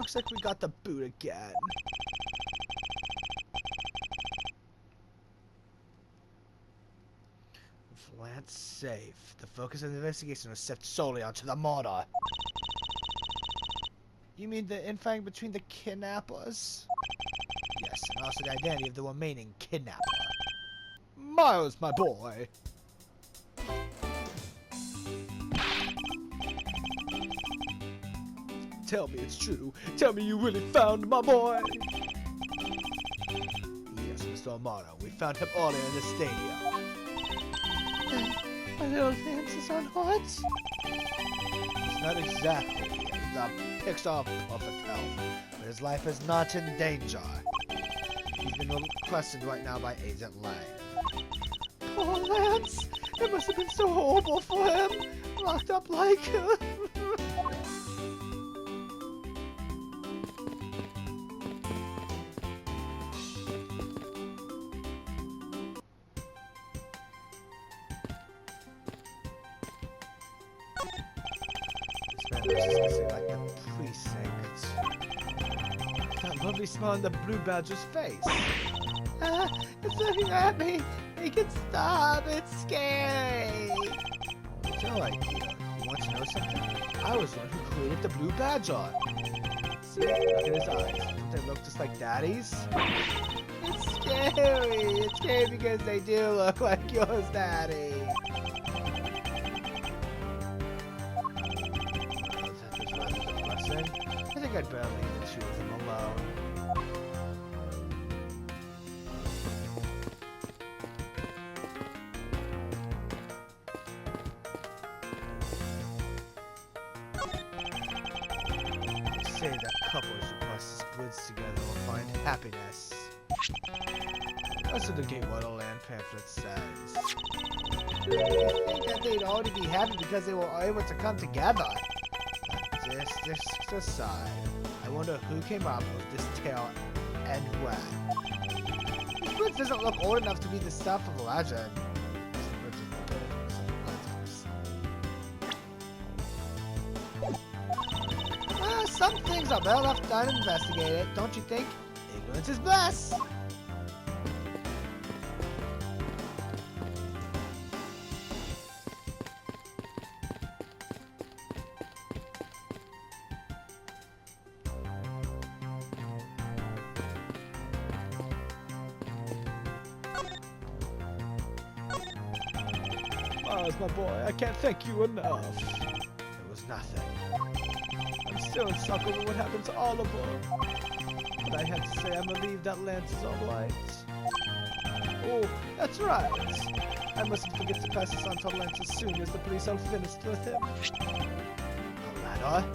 looks like we got the boot again. With Lance safe, the focus of the investigation was set solely onto the murder. You mean the infighting between the kidnappers? Yes, and also the identity of the remaining kidnapper. Miles, my boy! Tell me it's true. Tell me you really found my boy! Yes, Mr. Amaro, we found him earlier in the stadium. My little Lance is unhurt? It's not exactly the picture of perfect health, but his life is not in danger. He's been requested right now by Agent Lang. Poor Lance! It must have been so horrible for him! Locked up like... like the precinct. That lovely smile on the blue badger's face. It's looking at me. Make it stop. It's scary. It's your idea. You want to know something? I was the one who created the blue badger. See, look at his eyes. Don't they look just like Daddy's? It's scary. It's scary because they do look like yours, Daddy. I think I'd better leave the two of them alone. They say that couples who cross woods together will find happiness. That's what the Gateway Land pamphlet says. I think that they'd already be happy because they were able to come together. Just aside, I wonder who came up with this tale and when. This prince doesn't look old enough to be the stuff of a legend. Some things are well enough done and investigated, don't you think? Ignorance is bliss! Miles, my boy, I can't thank you enough. It was nothing. I'm still suckled with what happened to Oliver. But I have to say I'm relieved that Lance is alright. Oh, that's right. I mustn't forget to pass this on to Lance as soon as the police are finished with him. A ladder?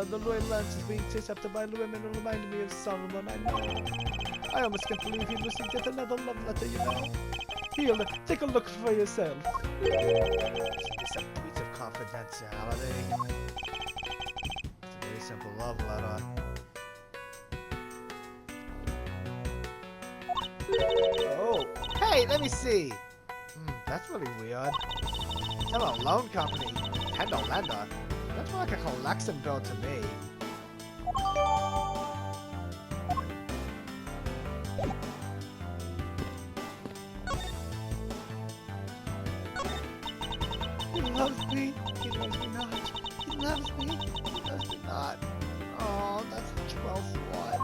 The Lord Lance is being chased after by women and reminded me of Solomon, I know. I almost can't believe he received yet another love letter, you know. Here, take a look for yourself. It's a breach of confidentiality. It's a very simple love letter. Oh, hey, let me see. That's really weird. It's about a loan company, Kendall Lender. That's more like a collection bill to me. He loves me. He loves me not. He loves me. He loves me not. Oh, that's the 12th one.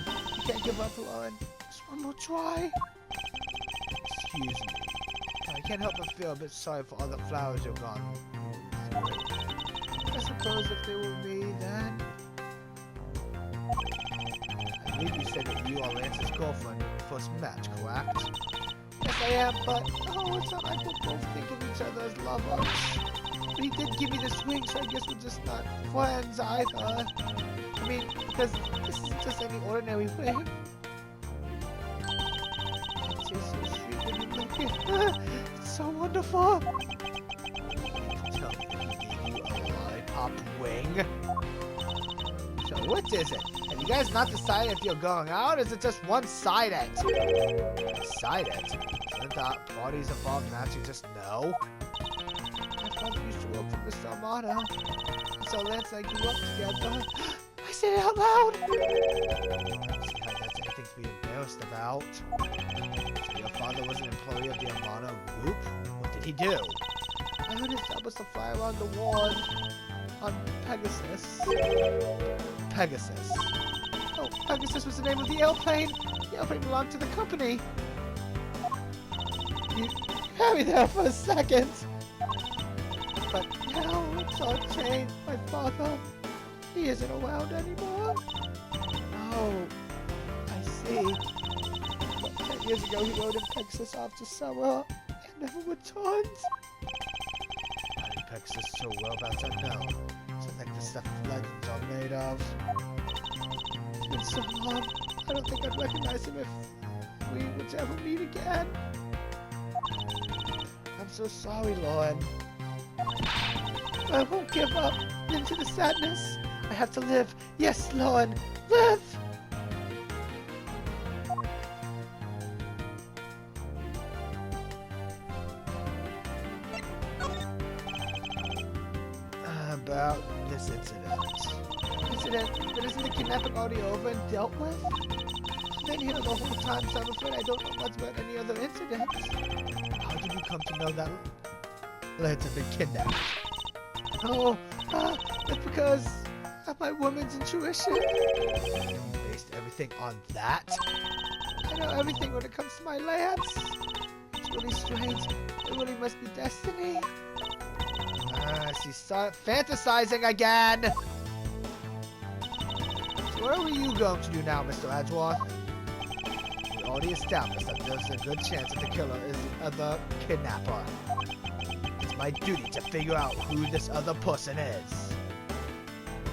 No, you can't give up, Lauren. Just one more try. Excuse me. I can't help but feel a bit sorry for all the flowers you've gone. I suppose if they were me, then... I believe you said that you are Lance's girlfriend when you first met, correct? Yes, I am, but... Oh, it's not like we're both thinking of each other as lovers. But he did give me the swing, so I guess we're just not friends either. I mean, because this isn't just any ordinary ring. It's just so sweet when you look at it. It's so wonderful. Tell me, he gave you a lollipop wing? So what is it? Have you guys not decided if you're going out, or is it just one-sided? One-sided? Shouldn't the parties involved naturally just know? My father used to work for Mr. Amato. So Lance and I grew up together. I said it out loud! I don't see how that's anything to be embarrassed about. So your father was an employee of the Amato group? What did he do? I heard his job was to fly around the ward on Pegasus. Pegasus. Oh, Pegasus was the name of the airplane. The airplane belonged to the company. You had me there for a second. But now it's all changed. My father, he isn't around anymore. Oh, I see. But 10 years ago, he rode in Pegasus off to summer and never returned. How did Pegasus so well about unknown? Sounds like the stuff legends are made of. It's been so long, I don't think I'd recognize him if we would ever meet again. I'm so sorry, Lauren. I won't give up into the sadness. I have to live. Yes, Lauren, live! About this incident. But isn't the kidnapping already over and dealt with? I've been here the whole time, so I'm afraid I don't know much about any other incidents. How did you come to know that Lance had been kidnapped? Oh, it's because of my woman's intuition. You based everything on that? I know everything when it comes to my Lance. It's really strange. It really must be destiny. She's fantasizing again! So what are you going to do now, Mr. Edgeworth? We already established that there's a good chance that the killer is the other kidnapper. It's my duty to figure out who this other person is.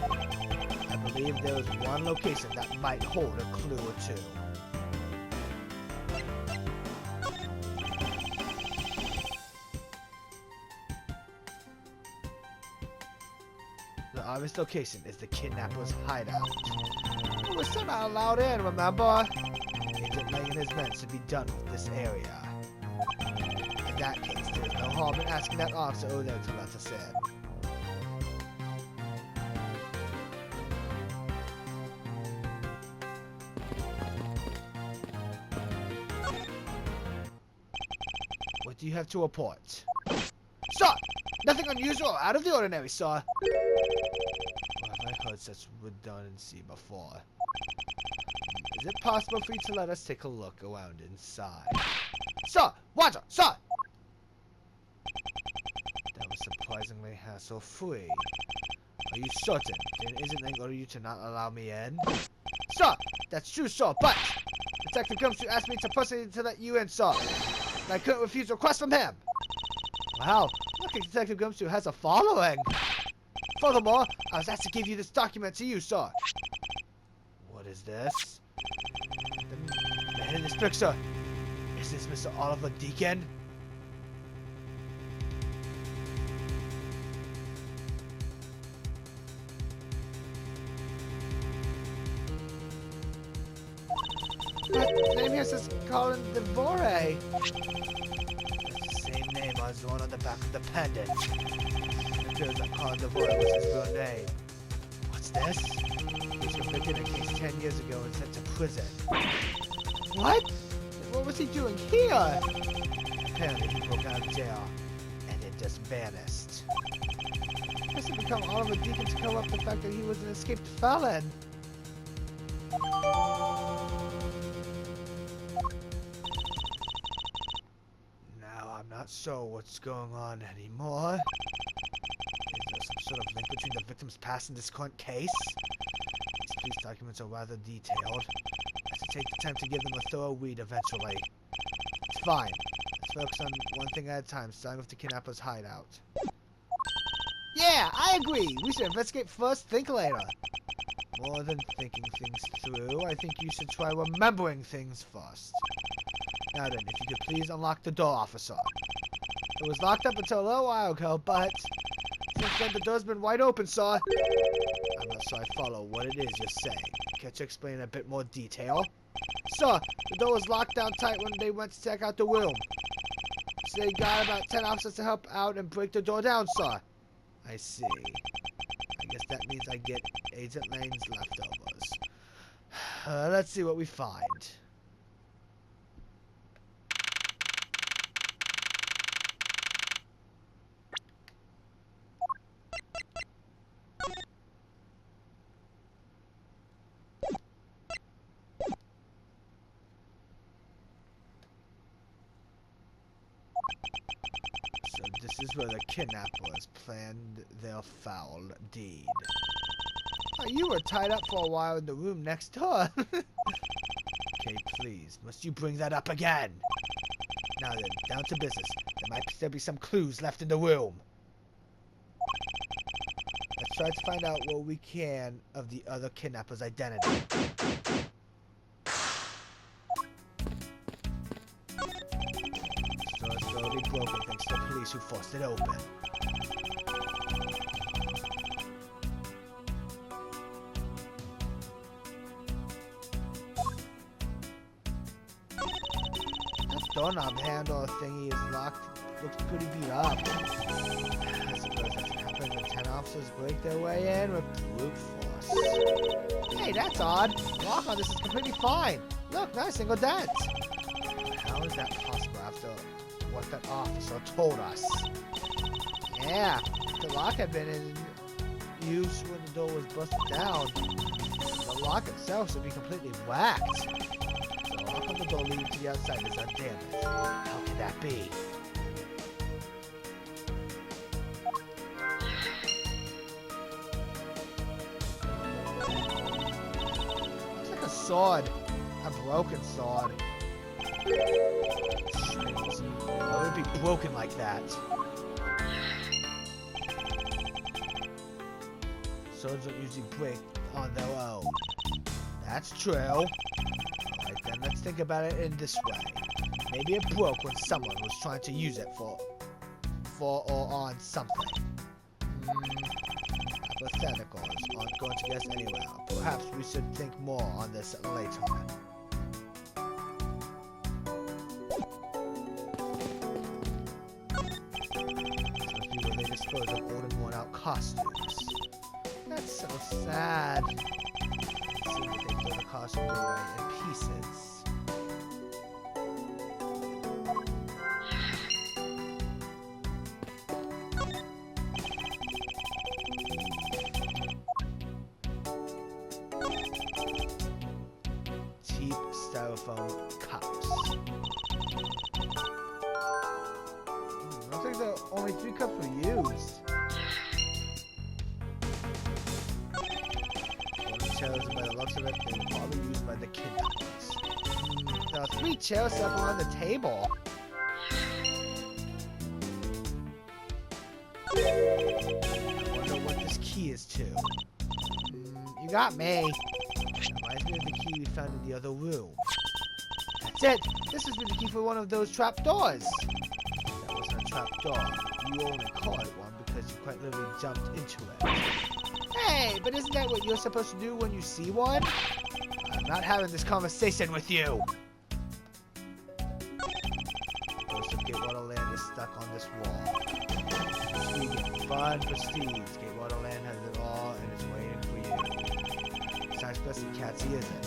I believe there is one location that might hold a clue or two. The obvious location is the kidnapper's hideout. We're still not allowed in, remember? Agent Lang and his men should be done with this area. In that case, there is no harm in asking that officer over there to let us in. What do you have to report? Sir! Nothing unusual or out of the ordinary, sir. Or have I heard such redundancy before? Is it possible for you to let us take a look around inside? Sir! Roger! Sir! That was surprisingly hassle-free. Are you certain? Then isn't it order you to not allow me in? Sir! That's true, sir, but Detective Gumshoe asked me to personally to let you in, sir. And I couldn't refuse a request from him. Wow, look like Detective Gumshoe has a following. Furthermore, I was asked to give you this document to you, sir. What is this? The man in this picture. Is this Mr. Oliver Deacon? The name here says Colin Devore. That's the same name as the one on the back of the pendant. It appears that Colin Devore was his real name. What's this? He was convicted in a case 10 years ago and sent to prison. What? What was he doing here? Apparently he broke out of jail and it just vanished. I guess it become Oliver Deacon to cover up the fact that he was an escaped felon. I'm not sure what's going on anymore. Is there some sort of link between the victim's past and this current case? These police documents are rather detailed. I have to take the time to give them a thorough read eventually. It's fine. Let's focus on one thing at a time, starting with the kidnapper's hideout. Yeah, I agree! We should investigate first, think later. More than thinking things through, I think you should try remembering things first. Now then, if you could please unlock the door, officer. It was locked up until a little while ago, but Since then, the door's been wide open, sir. I'm not sure I follow what it is you're saying. Can't you explain in a bit more detail? Sir, the door was locked down tight when they went to check out the room. So they got about 10 officers to help out and break the door down, sir. I see. I guess that means I get Agent Lane's leftovers. Let's see what we find. This is where the kidnappers planned their foul deed. Oh, you were tied up for a while in the room next door. Okay, please. Must you bring that up again? Now then, down to business. There might still be some clues left in the room. Let's try to find out what we can of the other kidnapper's identity. Slowly broken thanks to the police who forced it open. That doorknob handle thingy is locked. Looks pretty beat up. I suppose that's happened when 10 officers break their way in with brute force. Hey, that's odd. The lock on this is completely fine. Look, not a single dent. How is that possible after what that officer told us? Yeah, if the lock had been in use when the door was busted down, the lock itself should be completely whacked. So the lock on the door leading to the outside is undamaged. How can that be? Looks like a sword. A broken sword. Why would it be broken like that? Swords don't usually break on their own. That's true. Alright then, let's think about it in this way. Maybe it broke when someone was trying to use it for or on something. Hypotheticals aren't going to get us anywhere. Perhaps we should think more on this later. Of old and worn out costumes. That's so sad. It seems that they throw the costumes away in pieces. Cheap styrofoam cups. Looks like there are only 3 cups were used. Chairs, by the looks of it, they were probably used by the kidnappers. There are 3 chairs set up around the table. I wonder what this key is to. You got me. It reminds me of the key we found in the other room. That's it! This has been the key for one of those trap doors. That wasn't a trap door. You only call it one because you quite literally jumped into it. Hey, but isn't that what you're supposed to do when you see one? I'm not having this conversation with you. Most of Gatewater Land is stuck on this wall. Intriguing, fun, prestige. Gatewater Land has it all and is waiting for you. Besides Bessie Catsy isn't.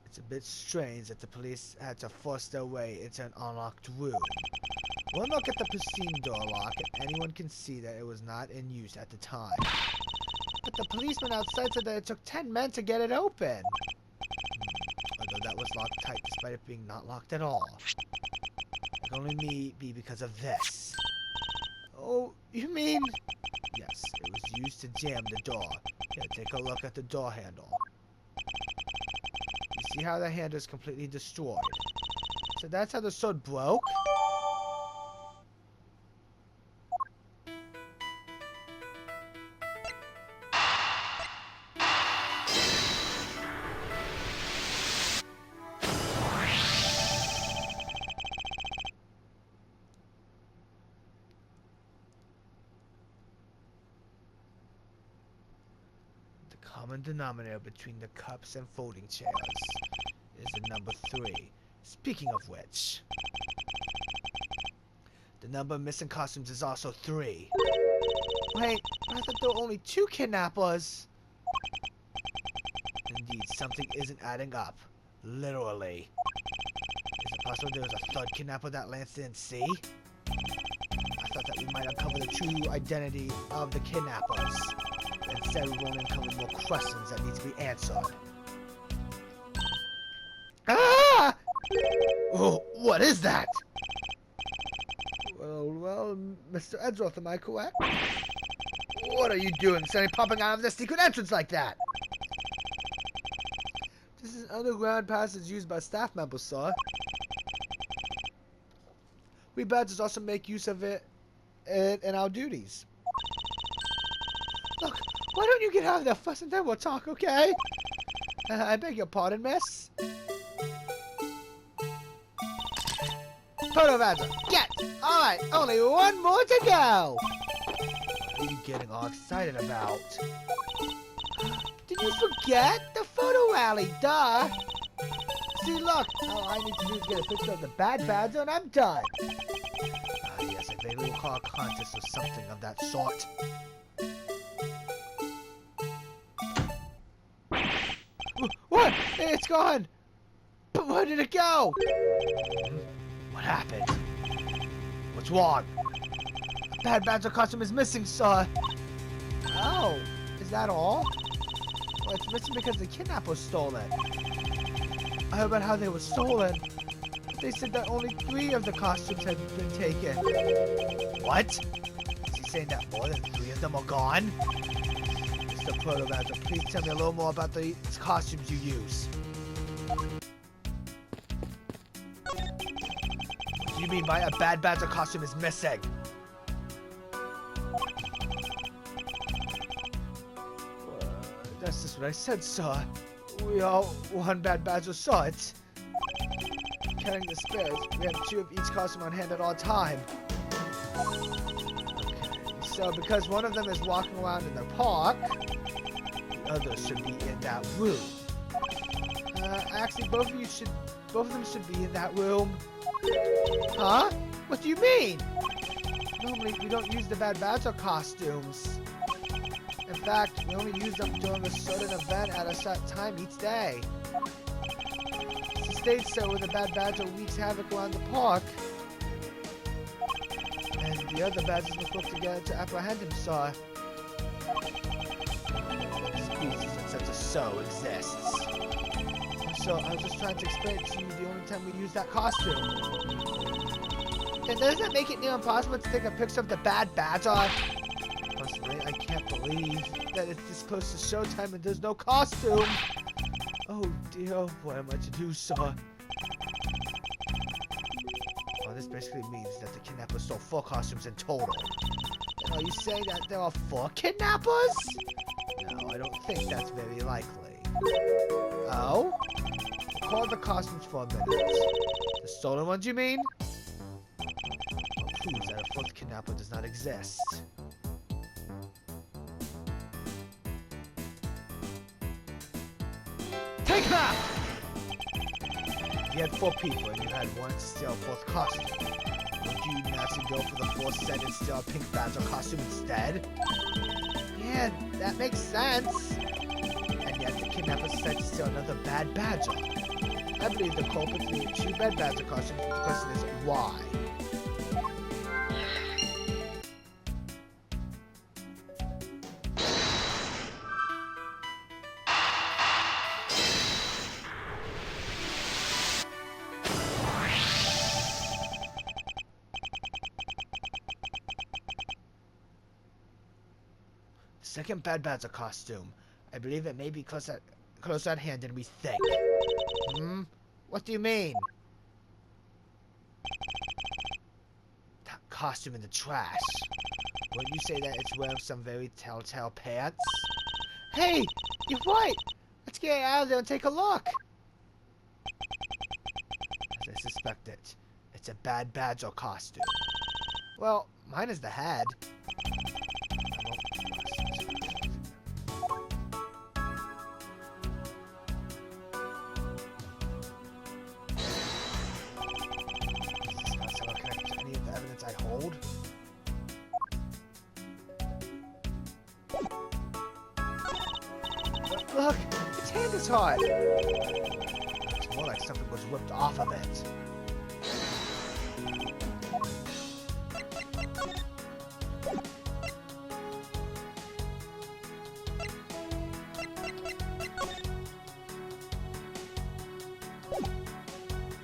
It's a bit strange that the police had to force their way into an unlocked room. One look at the pristine door lock and anyone can see that it was not in use at the time. But the policeman outside said that it took 10 men to get it open. Although that was locked tight despite it being not locked at all. It can only be because of this. Oh, you mean? Yes, it was used to jam the door. Here, take a look at the door handle. see how the hand is completely destroyed. So that's how the sword broke? Common denominator between the cups and folding chairs is the number 3. Speaking of which, the number of missing costumes is also 3. Wait, I thought there were only 2 kidnappers. Indeed, something isn't adding up. Literally. Is it possible there was a third kidnapper that Lance didn't see? I thought that we might uncover the true identity of the kidnappers. Instead, we've only uncovered more questions that need to be answered. Ah! Oh, what is that? Well, Mr. Edgeworth, am I correct? What are you doing, suddenly popping out of the secret entrance like that? This is an underground passage used by staff members, sir. We badgers also make use of it in our duties. Look, why don't you get out of there first and then we'll talk, okay? I beg your pardon, miss. Photo badger, get! Alright, only one more to go! What are you getting all excited about? Did you forget? The photo rally, duh! See, look, all I need to do is get a picture of the bad badger and I'm done. Yes, I vaguely recall a contest or something of that sort. What? It's gone! But where did it go? What happened? What's wrong? The bad badger costume is missing, sir. Oh, is that all? Well, it's missing because the kidnapper stole it. I heard about how they were stolen. They said that only 3 of the costumes had been taken. What? Is he saying that more than 3 of them are gone? Mr. Proto Badger, please tell me a little more about the costumes you use. What do you mean by a bad badger costume is missing? That's just what I said, sir. We all one bad badger saw it. Carrying the spares, we have 2 of each costume on hand at all time. Okay, so because one of them is walking around in the park, the other should be in that room. Actually, both of them should be in that room. Huh? What do you mean? Normally, we don't use the bad badger costumes. In fact, we only use them during a certain event at a set time each day. She states so when the bad badger wreaks havoc around the park. And the other badgers were supposed to get to apprehend him, sir. Species and such a so exists. So I was just trying to explain to you the only time we use that costume. And doesn't that make it near impossible to take a picture of the bad badger? Personally, I can't believe that it's this close to showtime and there's no costume. Oh dear, what am I to do, sir? Well, this basically means that the kidnappers stole 4 costumes in total. And are you saying that there are 4 kidnappers? No, I don't think that's very likely. Oh? Call the costumes for a minute. The stolen ones, you mean? Well, proves that a 4th kidnapper does not exist. Take that! You had 4 people and you had 1 to steal a 4th costume. Would you naturally go for the 4th set and steal a pink badger costume instead? Yeah, that makes sense. And yet the kidnappers decided to steal another bad badger. I believe the culprits need 2 bad badger costumes, but the question is why? Second bad badger costume. I believe it may be close at hand than we think. Hmm? What do you mean? That costume in the trash. Wouldn't you say that it's wearing some very telltale pants? Hey! You're right! Let's get out of there and take a look! As I suspected, it's a bad Badger costume. Well, mine is the head. Any of the evidence I hold? Look, its hand is hard. It's more like something was ripped off of it.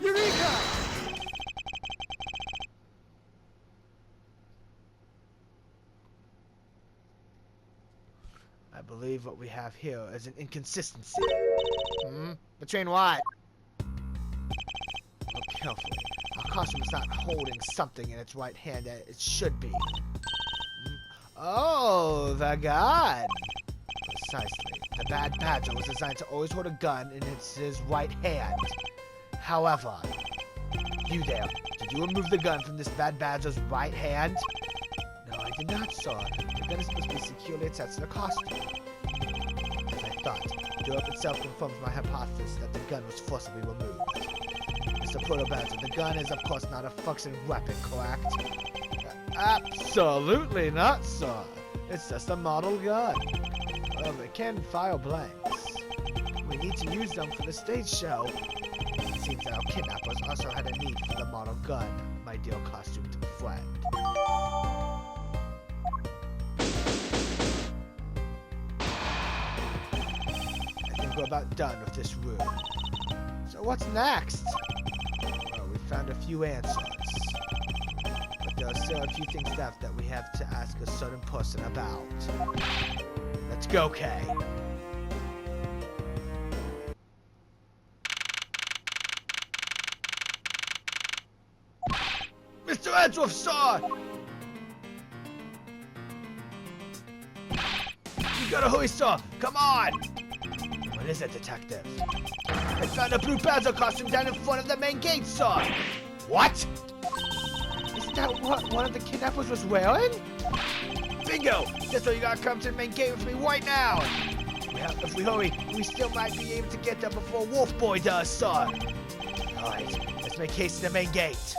Eureka! I believe what we have here is an inconsistency. Between what? Look carefully. Our costume is not holding something in its right hand that it should be. Oh, the gun! Precisely. The bad Badger was designed to always hold a gun in his right hand. However, you there, did you remove the gun from this bad Badger's right hand? No, I did not, sir. The gun is supposed to be securely attached to the costume. As I thought, the door itself confirms my hypothesis that the gun was forcibly removed. Mr. Proto-Badger, the gun is of course not a functioning weapon, correct? Absolutely not, sir. It's just a model gun. However, it can fire blanks. We need to use them for the stage show. It seems that our kidnappers also had a need for the model gun, my dear costumed friend. I think we're about done with this room. So what's next? Well, we found a few answers. But there are still a few things left that we have to ask a certain person about. Let's go, Kay. Mr. Edgeworth, sir! You gotta hurry, sir! Come on! What is it, detective? I found a blue Badger costume down in front of the main gate, sir! What? Isn't that what one of the kidnappers was wearing? Bingo! That's why you gotta come to the main gate with me right now! Well, if we hurry, we still might be able to get there before Wolf Boy does, sir! Alright, let's make haste to the main gate.